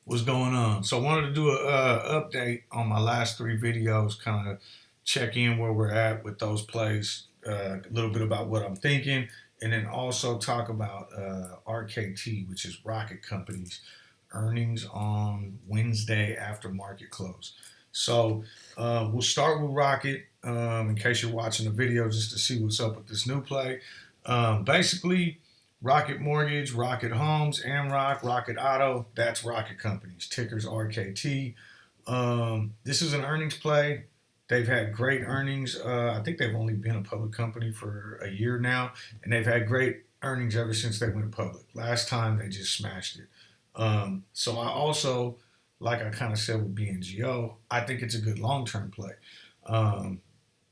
What's going on? So I wanted to do a update on my last three videos, kind of check in where we're at with those plays, a little bit about what I'm thinking, and then also talk about RKT, which is Rocket Company's earnings on Wednesday after market close. So we'll start with Rocket in case you're watching the video just to see what's up with this new play. Basically, Rocket Mortgage, Rocket Homes, Amrock, Rocket Auto, that's Rocket Companies. Ticker's RKT. This is an earnings play. They've had great earnings. I think they've only been a public company for a year now, and they've had great earnings ever since they went public. Last time they just smashed it. So I also, like I kind of said with BNGO, I think it's a good long-term play. Um,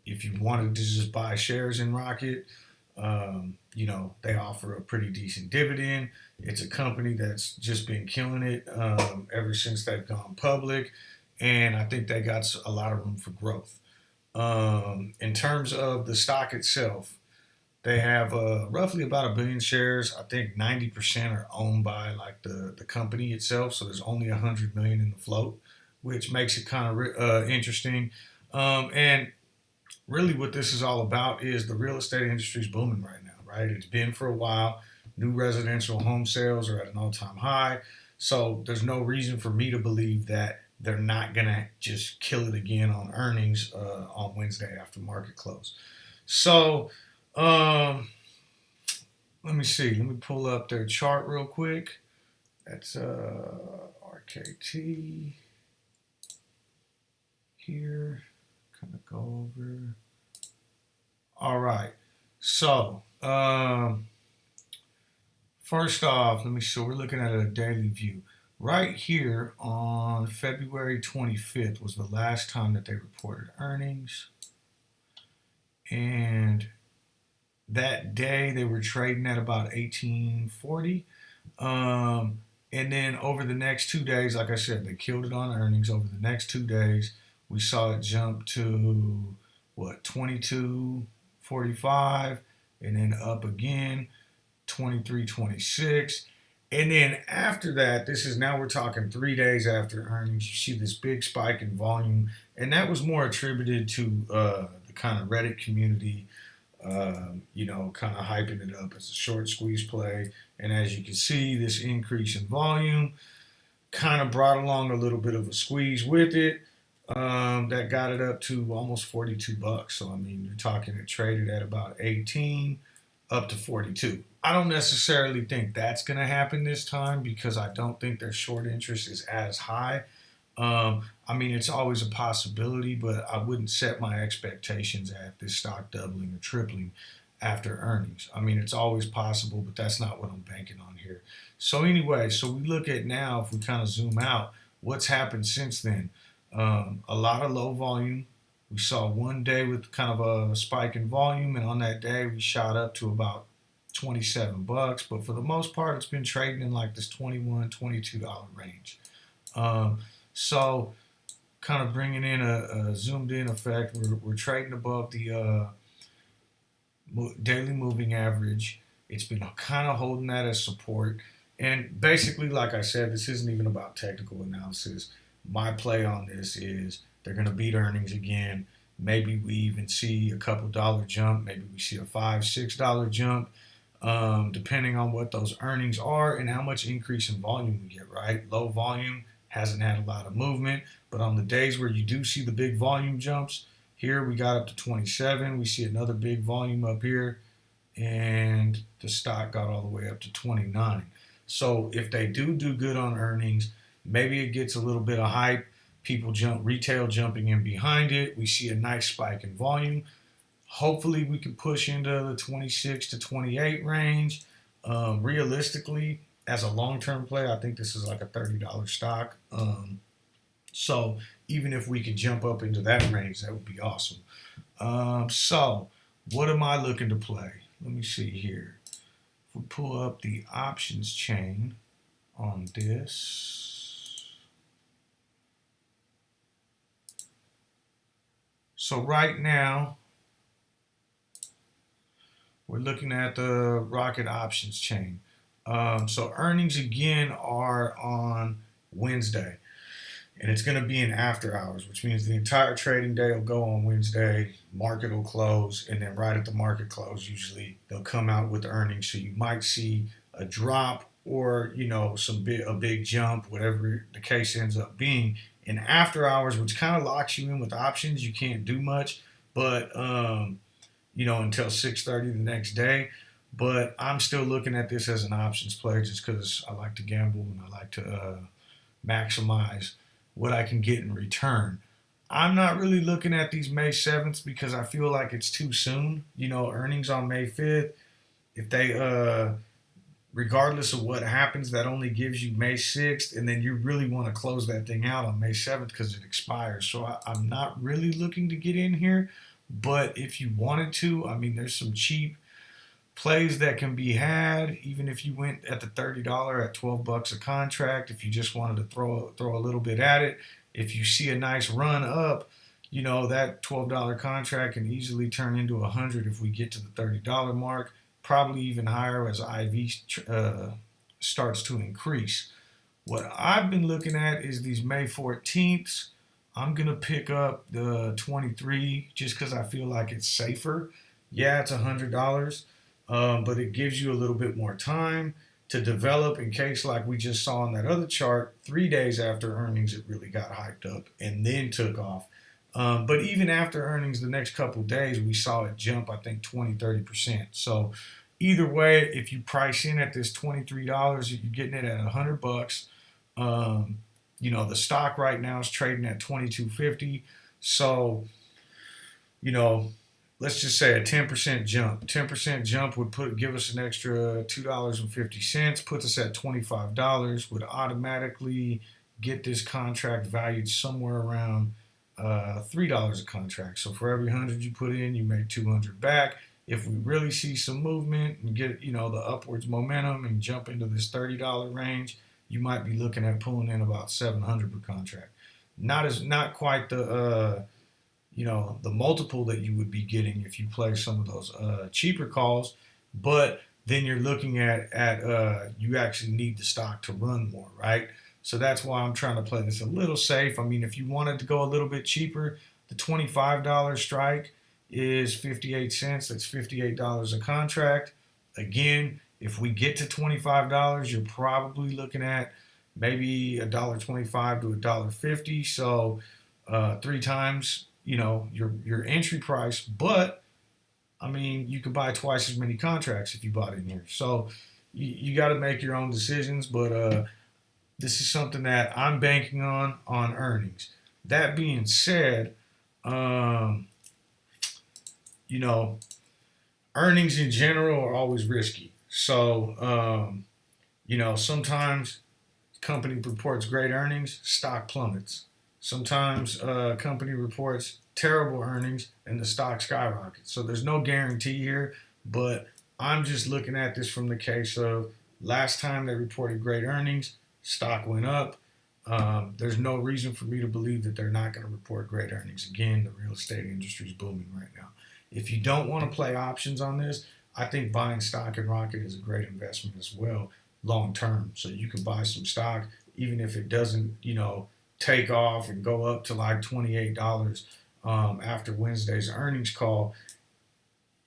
if you wanted to just buy shares in Rocket, they offer a pretty decent dividend. It's a company that's just been killing it ever since they've gone public, and I think they got a lot of room for growth. In terms of the stock itself, they have roughly about a billion shares. I think 90% are owned by like the company itself, so there's only 100 million in the float, which makes it kind of interesting. And really what this is all about is the real estate industry is booming right now, right? It's been for a while. New residential home sales are at an all-time high. So there's no reason for me to believe that they're not going to just kill it again on earnings on Wednesday after market close. So um, let me see. Let me pull up their chart real quick. That's RKT here. Kind of go over. All right. So, first off, let me see. We're looking at a daily view. Right here on February 25th was the last time that they reported earnings. And that day they were trading at about 1840. And then over the next 2 days, like I said, they killed it on earnings. Over the next 2 days, we saw it jump to what, 22.45, and then up again 23.26. And then after that, this is now we're talking 3 days after earnings. You see this big spike in volume, and that was more attributed to the kind of Reddit community, kind of hyping it up as a short squeeze play. And as you can see, this increase in volume kind of brought along a little bit of a squeeze with it. That got it up to almost 42 bucks. So I mean, you're talking it traded at about 18 up to 42. I don't necessarily think that's going to happen this time because I don't think their short interest is as high. I mean, it's always a possibility, but I wouldn't set my expectations at this stock doubling or tripling after earnings. I mean, it's always possible, but that's not what I'm banking on here. So anyway, so we look at now, if we kind of zoom out, what's happened since then? A lot of low volume. We saw one day with kind of a spike in volume, and on that day we shot up to about 27 bucks. But for the most part, it's been trading in like this 21, $22 range. So kind of bringing in a zoomed in effect, we're trading above the daily moving average. It's been kind of holding that as support. And basically, like I said, this isn't even about technical analysis. My play on this is they're going to beat earnings again. Maybe we even see a couple dollar jump. Maybe we see a $5, $6 jump, depending on what those earnings are and how much increase in volume we get, right? Low volume hasn't had a lot of movement, but on the days where you do see the big volume jumps, here we got up to 27. We see another big volume up here, and the stock got all the way up to 29. So if they do good on earnings, maybe it gets a little bit of hype. Retail jumping in behind it. We see a nice spike in volume. Hopefully we can push into the 26 to 28 range. Realistically, as a long-term play, I think this is like a $30 stock. So even if we could jump up into that range, that would be awesome. So what am I looking to play? Let me see here. If we pull up the options chain on this, so right now we're looking at the Rocket options chain. So earnings again are on Wednesday. And it's going to be in after hours, which means the entire trading day will go on Wednesday. Market will close, and then right at the market close, usually they'll come out with earnings. So you might see a drop or a big jump, whatever the case ends up being. In after hours, which kind of locks you in with options, you can't do much, but until 6:30 the next day. But I'm still looking at this as an options play just because I like to gamble and I like to maximize what I can get in return. I'm not really looking at these May 7th because I feel like it's too soon. Earnings on May 5th, if they, regardless of what happens, that only gives you May 6th, and then you really want to close that thing out on May 7th because it expires. So I'm not really looking to get in here, but if you wanted to, I mean, there's some cheap plays that can be had, even if you went at the $30 at $12 a contract. If you just wanted to throw a little bit at it, if you see a nice run up, that $12 contract can easily turn into 100 if we get to the $30 mark, probably even higher as IV starts to increase. What I've been looking at is these May 14th. I'm going to pick up the 23 just because I feel like it's safer. Yeah, it's $100. But it gives you a little bit more time to develop in case, like we just saw on that other chart, 3 days after earnings, it really got hyped up and then took off. But even after earnings, the next couple of days, we saw it jump, I think, 20-30%. So either way, if you price in at this $23, you're getting it at $100. The stock right now is trading at $22.50. So, let's just say a 10% jump. 10% jump would give us an extra $2.50, puts us at $25, would automatically get this contract valued somewhere around $3 a contract. So for every 100 you put in, you make 200 back. If we really see some movement and get the upwards momentum and jump into this $30 range, you might be looking at pulling in about 700 per contract. Not quite the the multiple that you would be getting if you play some of those cheaper calls, but then you're looking at you actually need the stock to run more, right? So that's why I'm trying to play this a little safe. I mean, if you wanted to go a little bit cheaper, the $25 strike is 58 cents. That's $58 a contract. Again, if we get to $25, you're probably looking at maybe $1.25 to $1.50. So 3 times your entry price, but I mean, you could buy twice as many contracts if you bought in here. So you got to make your own decisions, but this is something that I'm banking on earnings. That being said, earnings in general are always risky. So sometimes company reports great earnings, stock plummets. Sometimes a company reports terrible earnings and the stock skyrockets. So there's no guarantee here, but I'm just looking at this from the case of last time they reported great earnings, stock went up. There's no reason for me to believe that they're not going to report great earnings. Again, the real estate industry is booming right now. If you don't want to play options on this, I think buying stock in Rocket is a great investment as well, long term. So you can buy some stock, even if it doesn't, take off and go up to like $28 after Wednesday's earnings call.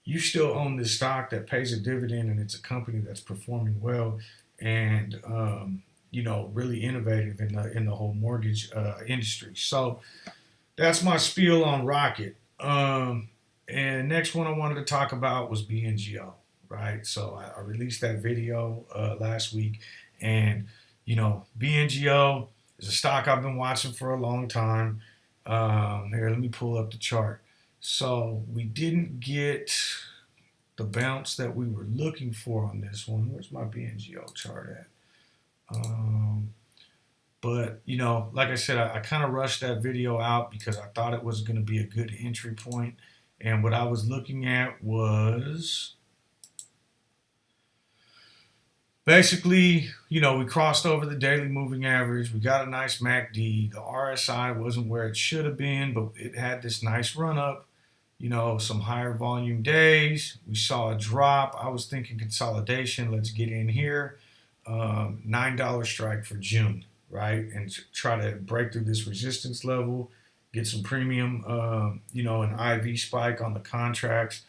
You still own this stock that pays a dividend, and it's a company that's performing well and really innovative in the whole mortgage industry. So that's my spiel on Rocket. And next one I wanted to talk about was BNGO, right? So I released that video last week, and BNGO is a stock I've been watching for a long time. Here, let me pull up the chart. So we didn't get the bounce that we were looking for on this one. Where's my BNGO chart at? But like I said, I kind of rushed that video out because I thought it was going to be a good entry point. And what I was looking at was basically, we crossed over the daily moving average. We got a nice MACD. The RSI wasn't where it should have been, but it had this nice run up. Some higher volume days. We saw a drop. I was thinking consolidation. Let's get in here. $9 strike for June. right? And try to break through this resistance level, get some premium, an IV spike on the contracts.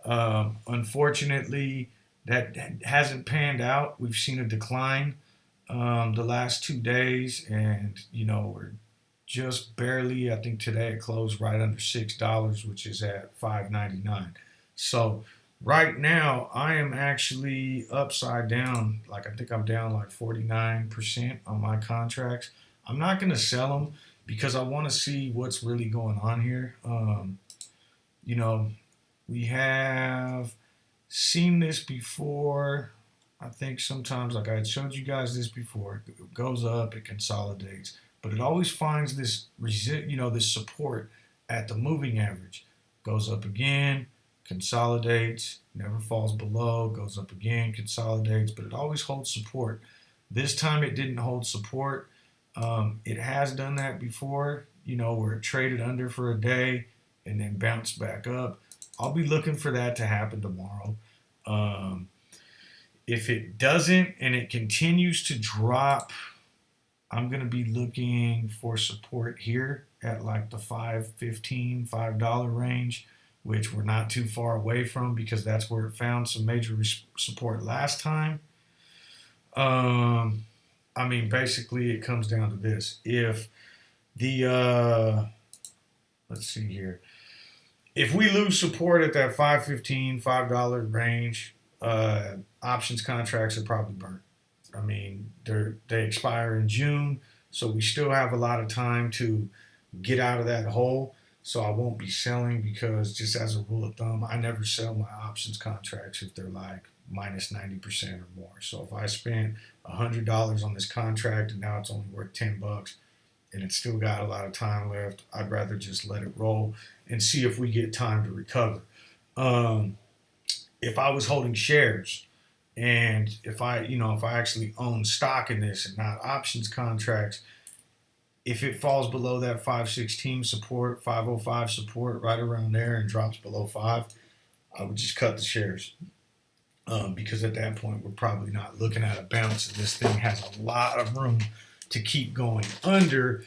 Unfortunately, that hasn't panned out. We've seen a decline the last 2 days, and we're just barely. I think today it closed right under $6, which is at 5.99. So right now, I am actually upside down. Like I think I'm down like 49% on my contracts. I'm not going to sell them because I want to see what's really going on here. You know, we have seen this before. I think sometimes, like I had showed you guys this before, it goes up, it consolidates, but it always finds this support at the moving average. Goes up again, consolidates, never falls below, goes up again, consolidates, but it always holds support. This time it didn't hold support. It has done that before, where it traded under for a day and then bounced back up. I'll be looking for that to happen tomorrow. Um, if it doesn't and it continues to drop, I'm going to be looking for support here at like the $5.15 range, which we're not too far away from because that's where it found some major support last time. Basically, it comes down to this. If let's see here. If we lose support at that $5.15 range, options contracts are probably burnt. They expire in June, so we still have a lot of time to get out of that hole. So I won't be selling because, just as a rule of thumb, I never sell my options contracts if they're like minus 90% or more. So if I spent $100 on this contract and now it's only worth $10 and it's still got a lot of time left, I'd rather just let it roll and see if we get time to recover. If I was holding shares and if I actually own stock in this and not options contracts, if it falls below that 516 support, 505 support, right around there, and drops below 5, I would just cut the shares. Because at that point, we're probably not looking at a bounce. And this thing has a lot of room to keep going under.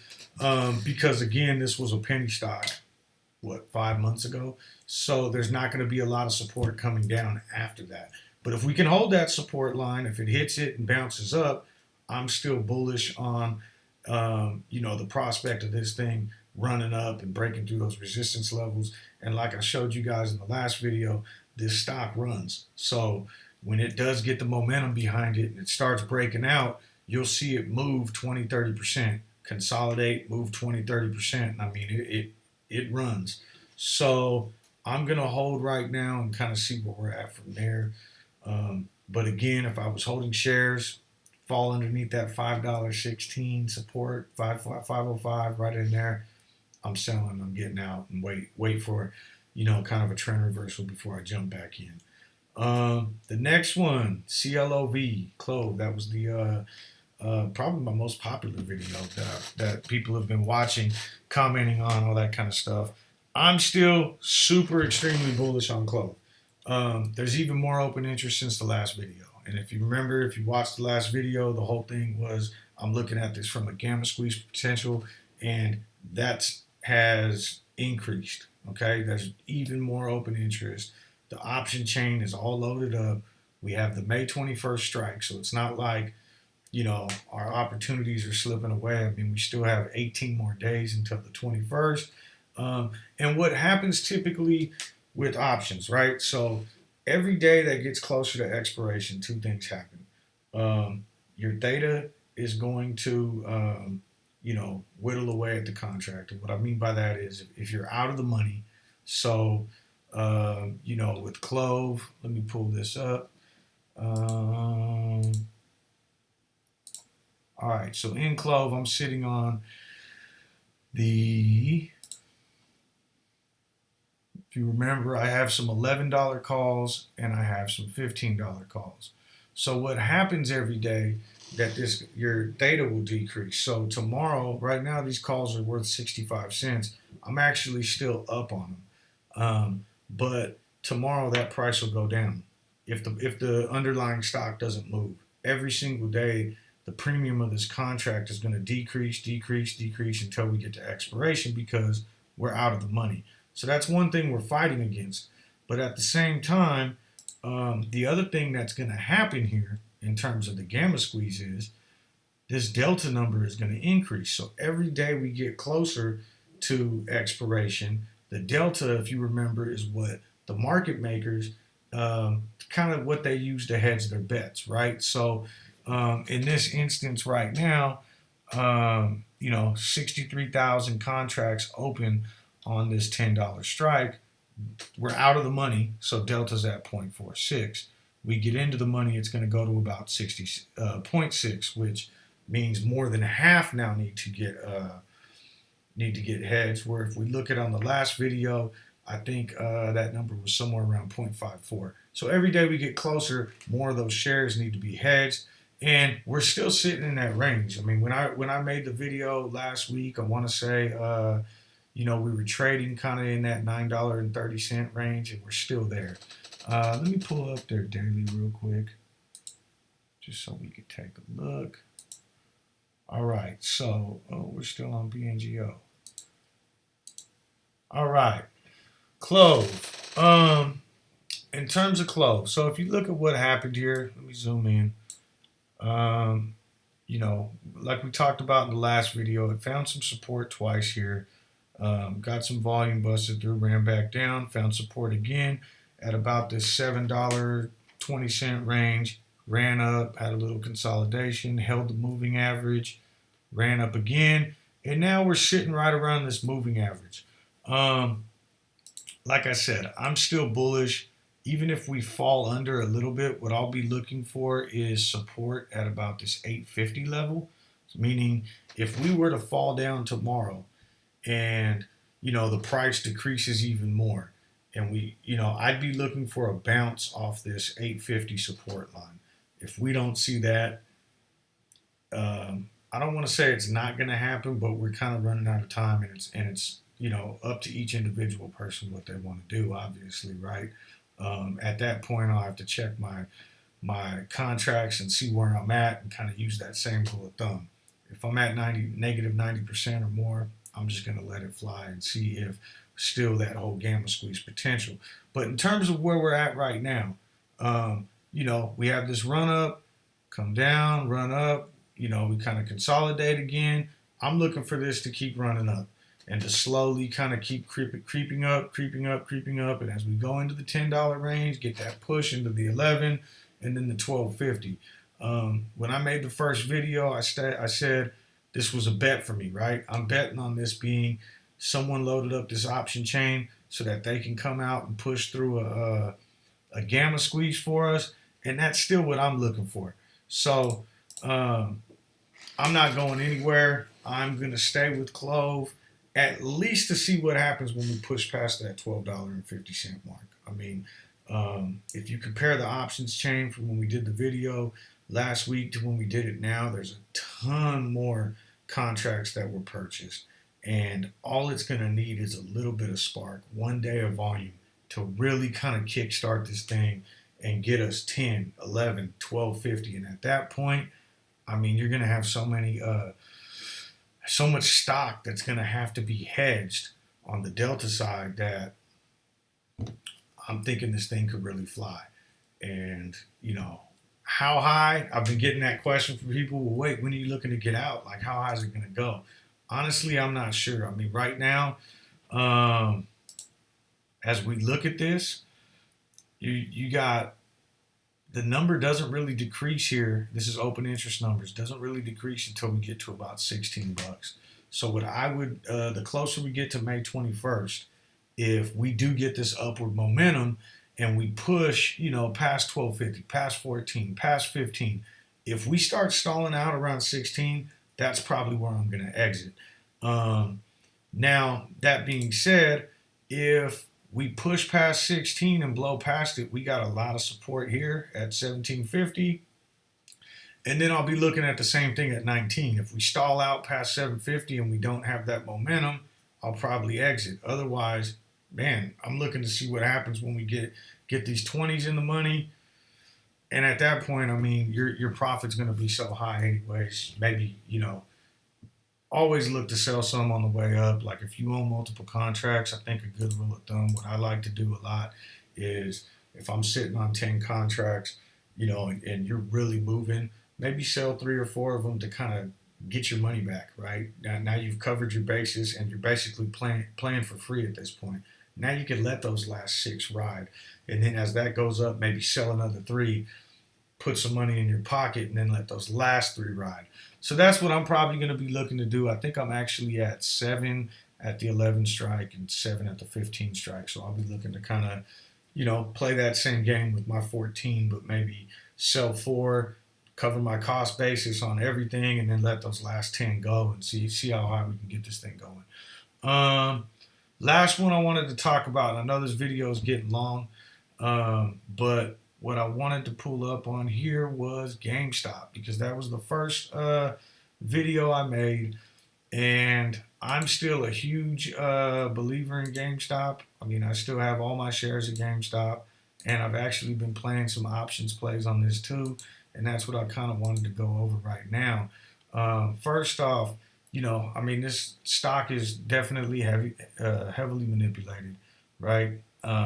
Because again, this was a penny stock, 5 months ago? So there's not going to be a lot of support coming down after that. But if we can hold that support line, if it hits it and bounces up, I'm still bullish on the prospect of this thing running up and breaking through those resistance levels. And like I showed you guys in the last video, this stock runs. So when it does get the momentum behind it and it starts breaking out, you'll see it move 20, 30%, consolidate, move 20, 30%. It runs. So I'm going to hold right now and kind of see where we're at from there. But again, if I was holding shares, fall underneath that $5.16 support, 505 right in there, I'm selling, I'm getting out and wait for, kind of a trend reversal before I jump back in. The next one, CLOV, that was the probably my most popular video that people have been watching, commenting on, all that kind of stuff. I'm still super extremely bullish on CLOV. There's even more open interest since the last video. And if you remember, if you watched the last video, the whole thing was I'm looking at this from a gamma squeeze potential, and that has increased. Okay, there's even more open interest. The option chain is all loaded up. We have the May 21st strike, so it's not like our opportunities are slipping away. We still have 18 more days until the 21st. And what happens typically with options, right? So every day that gets closer to expiration, two things happen. Your theta is going to, whittle away at the contract. And what I mean by that is if you're out of the money, so, with CLOV, let me pull this up. All right, so in CLOV, I'm sitting on if you remember, I have some $11 calls and I have some $15 calls. So what happens every day that your theta will decrease. So tomorrow, right now, these calls are worth 65 cents. I'm actually still up on them. But tomorrow that price will go down if the underlying stock doesn't move. Every single day the premium of this contract is going to decrease until we get to expiration because we're out of the money. So that's one thing we're fighting against. But at the same time, the other thing that's going to happen here in terms of the gamma squeeze is this delta number is going to increase. So every day we get closer to expiration, the delta, if you remember, is what the market makers, kind of what they use to hedge their bets, right? So in this instance right now, 63,000 contracts open on this $10 strike. We're out of the money, so delta's at 0.46. We get into the money, it's going to go to about 0.6, which means more than half now need to get hedged. Where if we look at on the last video, I think that number was somewhere around 0.54. So every day we get closer, more of those shares need to be hedged, and we're still sitting in that range. I mean, when I made the video last week, I want to say, we were trading kind of in that $9.30 range, and we're still there. Let me pull up their daily real quick, just so we could take a look. All right, so we're still on BNGO. All right, CLOV. In terms of CLOV, so if you look at what happened here, let me zoom in. Like we talked about in the last video, it found some support twice here. Got some volume busted through, ran back down, found support again at about this $7.20 range, ran up, had a little consolidation, held the moving average, ran up again, and now we're sitting right around this moving average. Like I said, I'm still bullish. Even if we fall under a little bit, what I'll be looking for is support at about this 850 level, meaning if we were to fall down tomorrow and the price decreases even more, and I'd be looking for a bounce off this 850 support line. If we don't see that, I don't want to say it's not going to happen, but we're kind of running out of time, and it's up to each individual person what they want to do, obviously, right? At that point, I'll have to check my contracts and see where I'm at and kind of use that same rule of thumb. If I'm at negative 90% or more, I'm just going to let it fly and see if still that whole gamma squeeze potential. But in terms of where we're at right now, we have this run up, come down, run up, we kind of consolidate again. I'm looking for this to keep running up and to slowly kind of keep creeping up. And as we go into the $10 range, get that push into the 11 and then the 12.50. When I made the first video, I said this was a bet for me, right? I'm betting on this being someone loaded up this option chain so that they can come out and push through a gamma squeeze for us. And that's still what I'm looking for. So I'm not going anywhere. I'm going to stay with CLOV at least to see what happens when we push past that $12.50 mark. I mean, if you compare the options chain from when we did the video last week to when we did it now, there's a ton more contracts that were purchased. And all it's going to need is a little bit of spark, one day of volume to really kind of kickstart this thing and get us 10, 11, 12.50. And at that point, I mean, you're going to have so much stock that's going to have to be hedged on the delta side that I'm thinking this thing could really fly. And, how high? I've been getting that question from people. Well, wait, when are you looking to get out? Like, how high is it going to go? Honestly, I'm not sure. I mean, right now, as we look at this, you got the number doesn't really decrease here. This is open interest numbers. Doesn't really decrease until we get to about $16. So what I would, the closer we get to May 21st, if we do get this upward momentum and we push, past 12.50, past 14, past 15, if we start stalling out around 16, that's probably where I'm going to exit. Now, that being said, if we push past 16 and blow past it, we got a lot of support here at 17.50. And then I'll be looking at the same thing at 19. If we stall out past 7.50 and we don't have that momentum, I'll probably exit. Otherwise, man, I'm looking to see what happens when we get these 20s in the money. And at that point, I mean, your profit's going to be so high anyways. Maybe, always look to sell some on the way up. Like if you own multiple contracts, I think a good rule of thumb, what I like to do a lot is if I'm sitting on 10 contracts, and you're really moving, maybe sell three or four of them to kind of get your money back, right? Now you've covered your bases and you're basically playing for free at this point. Now you can let those last six ride. And then as that goes up, maybe sell another three, put some money in your pocket, and then let those last three ride. So that's what I'm probably going to be looking to do. I think I'm actually at 7 at the 11 strike and 7 at the 15 strike. So I'll be looking to kind of, play that same game with my 14, but maybe sell four, cover my cost basis on everything, and then let those last 10 go and see how high we can get this thing going. Last one I wanted to talk about. I know this video is getting long, but what I wanted to pull up on here was GameStop because that was the first video I made, and I'm still a huge believer in GameStop. I mean, I still have all my shares of GameStop, and I've actually been playing some options plays on this too, and that's what I kind of wanted to go over right now. First off, I mean, this stock is definitely heavily manipulated, right?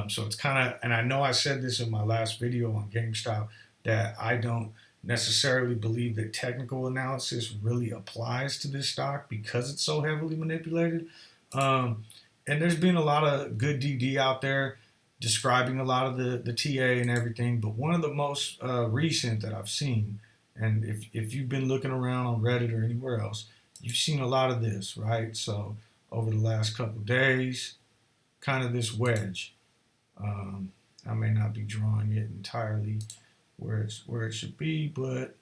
So it's kind of, and I know I said this in my last video on GameStop, that I don't necessarily believe that technical analysis really applies to this stock because it's so heavily manipulated. And there's been a lot of good DD out there describing a lot of the TA and everything, but one of the most recent that I've seen, and if you've been looking around on Reddit or anywhere else, you've seen a lot of this, right? So over the last couple days, kind of this wedge. I may not be drawing it entirely where it should be, but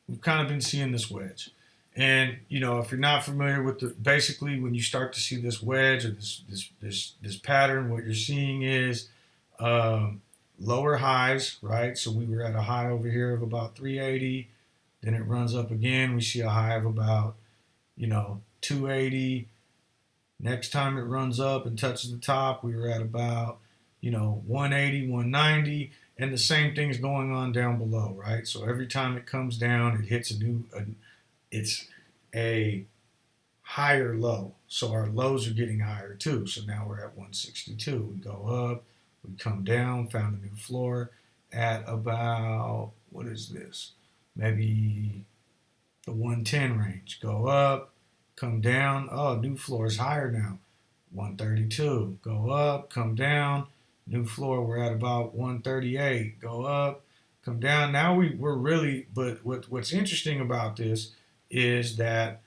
we've kind of been seeing this wedge. And if you're not familiar with basically when you start to see this wedge or this pattern, what you're seeing is lower highs, right? So we were at a high over here of about 380. Then it runs up again. We see a high of about 280. Next time it runs up and touches the top, we were at about 180, 190, and the same thing's going on down below, right? So every time it comes down, it hits it's a higher low. So our lows are getting higher too. So now we're at 162. We go up, we come down, found a new floor at about, what is this? Maybe the 110 range. Go up, come down. Oh, new floor is higher now. 132. Go up, come down. New floor, we're at about 138. Go up, come down. Now we're really, but what's interesting about this is that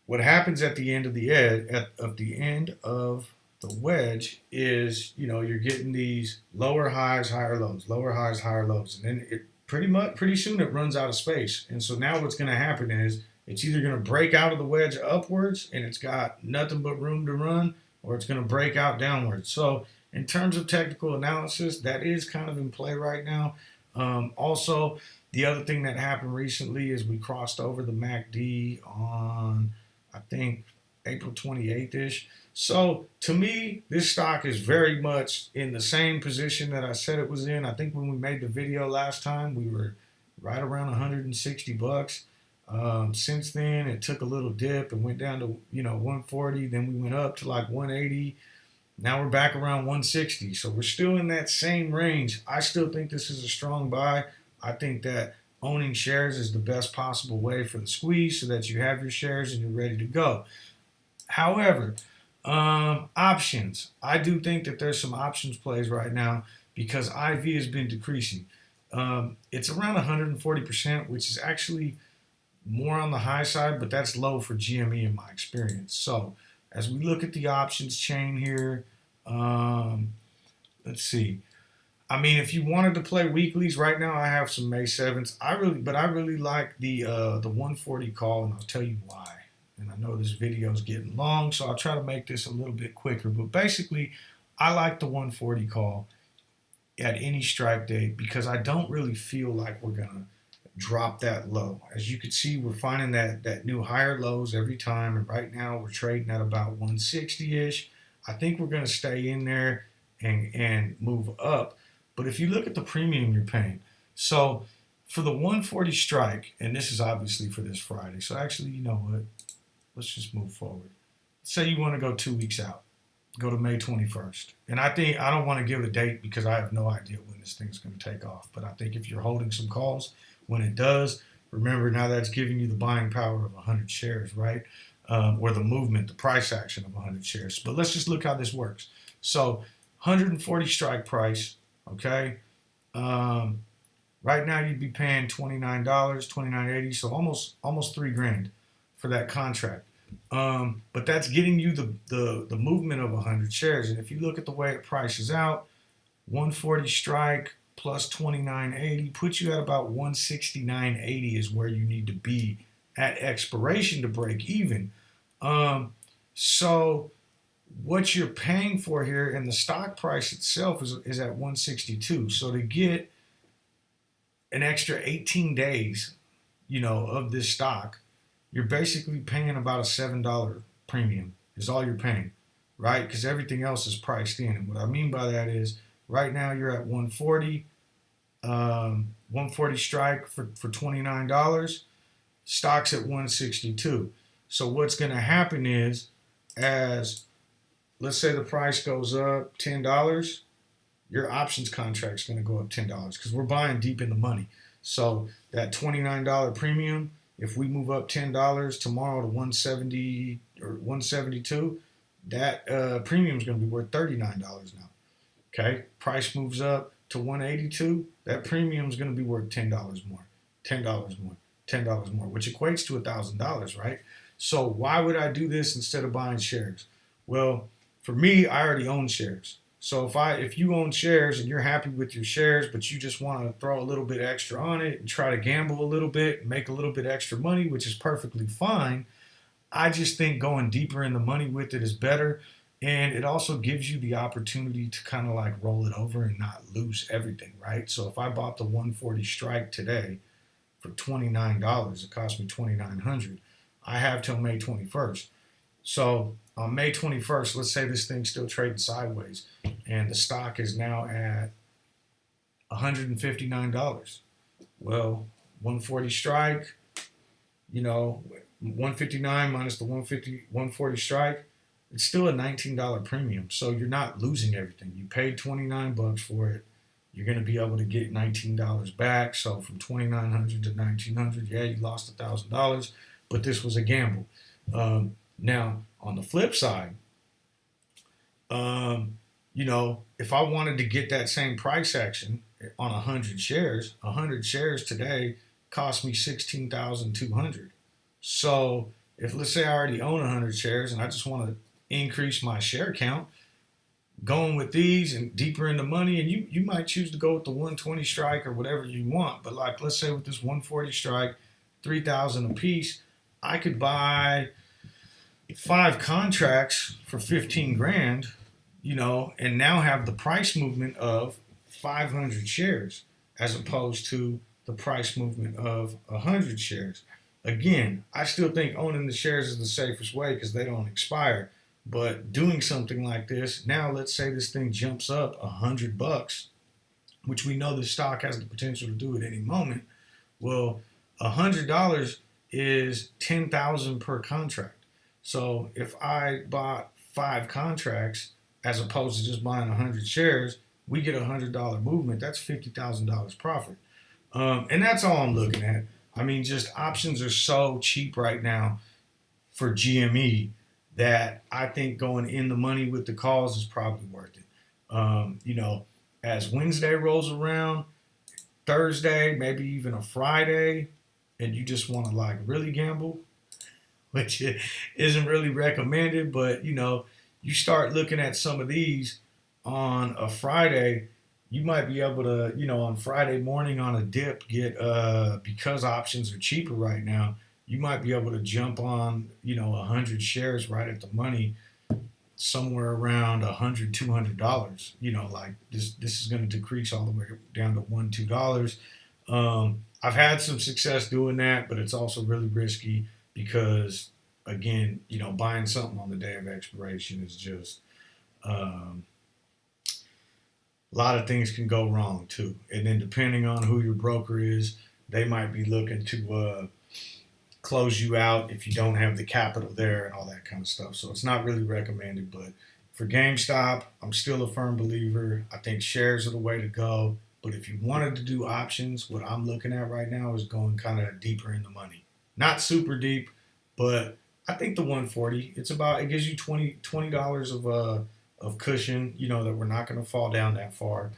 what happens at the end of the end of the wedge is, you're getting these lower highs, higher lows, lower highs, higher lows, and then it pretty soon it runs out of space. And so now what's going to happen is it's either going to break out of the wedge upwards and it's got nothing but room to run, or it's going to break out downwards. So in terms of technical analysis, that is kind of in play right now. Also, the other thing that happened recently is we crossed over the MACD on, I think, April 28th-ish. So to me, this stock is very much in the same position that I said it was in. I think when we made the video last time, we were right around 160 bucks. Since then, it took a little dip and went down to 140. Then we went up to like 180. Now we're back around 160. So we're still in that same range. I still think this is a strong buy. I think that owning shares is the best possible way for the squeeze so that you have your shares and you're ready to go. However, options. I do think that there's some options plays right now because IV has been decreasing. It's around 140%, which is actually more on the high side, but that's low for GME in my experience. So as we look at the options chain here, let's see. I mean, if you wanted to play weeklies, right now I have some May 7th. I really like the 140 call, and I'll tell you why. And I know this video is getting long, so I'll try to make this a little bit quicker. But basically, I like the 140 call at any strike date because I don't really feel like we're gonna drop that low. As you can see, we're finding that new higher lows every time, and right now we're trading at about 160-ish. I think we're gonna stay in there and move up. But if you look at the premium you're paying, so for the 140 strike, and this is obviously for this Friday. So actually, you know what? Let's just move forward. Say you want to go 2 weeks out, go to May 21st. And I think I don't want to give a date because I have no idea when this thing's going to take off. But I think if you're holding some calls, when it does, remember now that's giving you the buying power of 100 shares, right? Or the movement, the price action of 100 shares. But let's just look how this works. So 140 strike price, okay? Right now you'd be paying $29, $29.80, so almost $3,000 for that contract. But that's getting you the movement of 100 shares. And if you look at the way it prices out, 140 strike plus 29.80 puts you at about 169.80 is where you need to be at expiration to break even. So what you're paying for here, and the stock price itself is at 162. So to get an extra 18 days, of this stock, you're basically paying about a $7 premium is all you're paying, right? Because everything else is priced in. And what I mean by that is right now you're at 140, 140 strike for $29, stock's at 162. So what's going to happen is, as let's say the price goes up $10, your options contract's going to go up $10 because we're buying deep in the money. So that $29 premium, if we move up $10 tomorrow to 170 or 172, that premium is going to be worth $39 now. Okay, price moves up to 182, that premium is going to be worth $10 more, $10 more, $10 more, which equates to $1,000, right? So why would I do this instead of buying shares? Well, for me, I already own shares. So if you own shares and you're happy with your shares, but you just want to throw a little bit extra on it and try to gamble a little bit and make a little bit extra money, which is perfectly fine, I just think going deeper in the money with it is better. And it also gives you the opportunity to kind of like roll it over and not lose everything, right? So if I bought the 140 strike today for $29, it cost me $2,900. I have till May 21st. So on May 21st, let's say this thing's still trading sideways and the stock is now at $159. Well, 140 strike, 159 minus the 140 strike, it's still a $19 premium. So you're not losing everything. You paid $29 for it. You're going to be able to get $19 back. So from $2,900 to $1,900, yeah, you lost $1,000, but this was a gamble. Now, on the flip side, if I wanted to get that same price action on 100 shares today cost me $16,200. So if, let's say I already own 100 shares and I just want to increase my share count, going with these and deeper in the money, and you might choose to go with the 120 strike or whatever you want, but like let's say with this 140 strike, 3,000 a piece, I could buy 5 contracts for 15 grand, and now have the price movement of 500 shares as opposed to the price movement of 100 shares. Again, I still think owning the shares is the safest way because they don't expire. But doing something like this, now let's say this thing jumps up $100, which we know the stock has the potential to do at any moment. Well, $100 is $10,000 per contract. So if I bought 5 contracts as opposed to just buying 100 shares, we get a $100 movement. That's $50,000 profit. And that's all I'm looking at. I mean, just options are so cheap right now for GME that I think going in the money with the calls is probably worth it. As Wednesday rolls around, Thursday, maybe even a Friday, and you just want to like really gamble, which isn't really recommended, but you start looking at some of these on a Friday, you might be able to, on Friday morning on a dip get, because options are cheaper right now, you might be able to jump on, 100 shares right at the money, somewhere around $100, $200. Like this is going to decrease all the way down to $1, $2. I've had some success doing that, but it's also really risky because, again, buying something on the day of expiration is just, a lot of things can go wrong too. And then depending on who your broker is, they might be looking to close you out if you don't have the capital there and all that kind of stuff. So it's not really recommended. But for GameStop, I'm still a firm believer. I think shares are the way to go. But if you wanted to do options, what I'm looking at right now is going kind of deeper in the money. Not super deep, but I think the 140. It gives you $20 of cushion. You know that we're not going to fall down that far.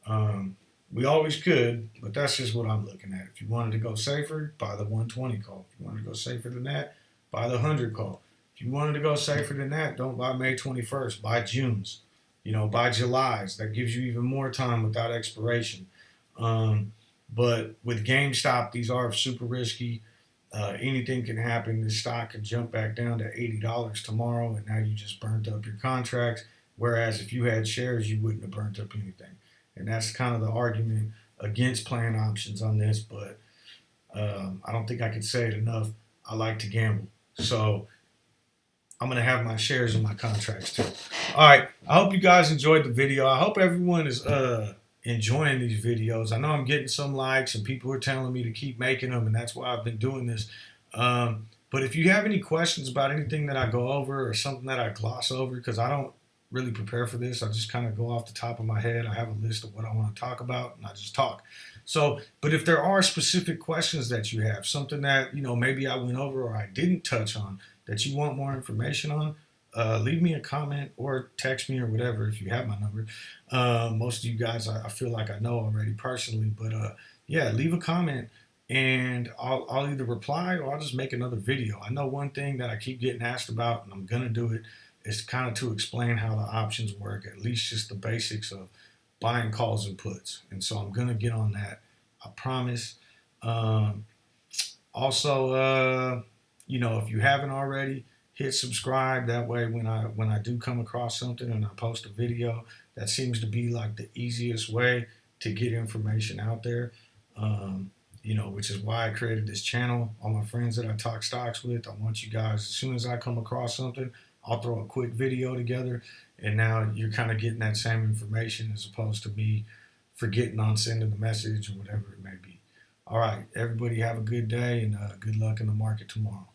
Um, we always could, but that's just what I'm looking at. If you wanted to go safer, buy the 120 call. If you wanted to go safer than that, buy the 100 call. If you wanted to go safer than that, don't buy May 21st. Buy June's. Buy July's. That gives you even more time without expiration. Um, but with GameStop, these are super risky. Anything can happen. The stock can jump back down to $80 tomorrow, and now you just burnt up your contracts. Whereas if you had shares, you wouldn't have burnt up anything. And that's kind of the argument against playing options on this. But I don't think I could say it enough. I like to gamble. So I'm going to have my shares in my contracts too. All right. I hope you guys enjoyed the video. I hope everyone is enjoying these videos. I know I'm getting some likes and people are telling me to keep making them, and that's why I've been doing this. But if you have any questions about anything that I go over or something that I gloss over, because I don't really prepare for this, I just kind of go off the top of my head. I have a list of what I want to talk about and I just talk. So, but if there are specific questions that you have, something that, maybe I went over or I didn't touch on that you want more information on, leave me a comment or text me or whatever if you have my number. Most of you guys I feel like I know already personally, but yeah, leave a comment and I'll either reply or I'll just make another video. I know one thing that I keep getting asked about, and I'm gonna do it, is kind of to explain how the options work, at least just the basics of buying calls and puts. And so I'm gonna get on that, I promise. Also, if you haven't already, hit subscribe. That way, when I do come across something and I post a video, that seems to be like the easiest way to get information out there. Which is why I created this channel. All my friends that I talk stocks with, I want you guys, as soon as I come across something, I'll throw a quick video together, and now you're kind of getting that same information as opposed to me forgetting on sending the message or whatever it may be. All right, everybody have a good day and good luck in the market tomorrow.